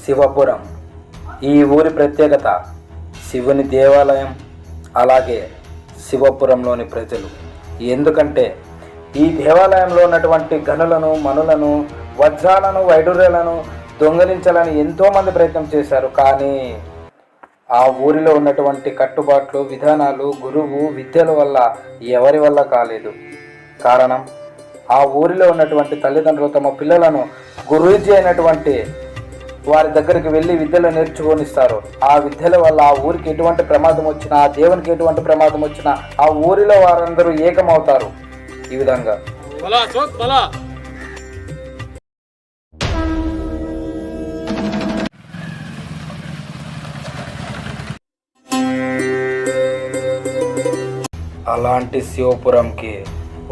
శివపురం. ఈ ఊరి ప్రత్యేకత శివుని దేవాలయం, అలాగే శివపురంలోని ప్రజలు. ఎందుకంటే ఈ దేవాలయంలో ఉన్నటువంటి గనులను, మనులను, వజ్రాలను, వైడూర్యాలను దొంగిలించాలని ఎంతోమంది ప్రయత్నం చేశారు. కానీ ఆ ఊరిలో ఉన్నటువంటి కట్టుబాట్లు, విధానాలు, గురువు విద్యల వల్ల ఎవరి వల్ల కాలేదు. కారణం, ఆ ఊరిలో ఉన్నటువంటి తల్లిదండ్రులు తమ పిల్లలను గురూజీ అయినటువంటి వారి దగ్గరికి వెళ్ళి విద్యలు నేర్చుకొనిస్తారు. ఆ విద్యల వల్ల ఆ ఊరికి ఎటువంటి ప్రమాదం వచ్చినా, ఆ దేవునికి ఎటువంటి ప్రమాదం వచ్చినా ఆ ఊరిలో వారందరూ ఏకమవుతారు. ఈ విధంగా అలాంటి శివపురంకి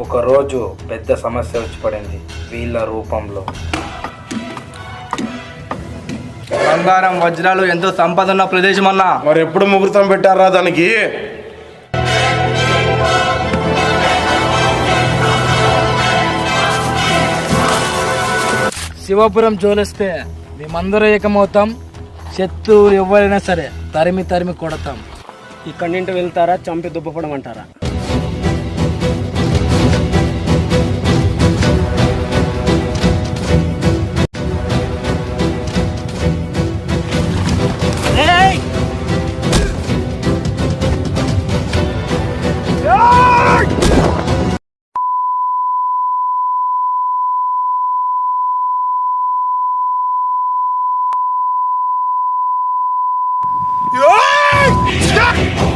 ఒకరోజు పెద్ద సమస్య వచ్చి పడింది. వీళ్ళ రూపంలో బంగారం, వజ్రాలు, ఎంతో సంపద ఉన్న ప్రదేశం అన్నా. మరి ఎప్పుడు ముహూర్తం పెట్టారా దానికి? శివపురం జోలిస్తే మేమందరూ ఏకమవుతాం. శత్రువులు ఎవరైనా సరే తరిమి తరిమి కొడతాం. ఇక్కడి నుండి వెళ్తారా, చంపి దుబ్బపడం అంటారా? Stop!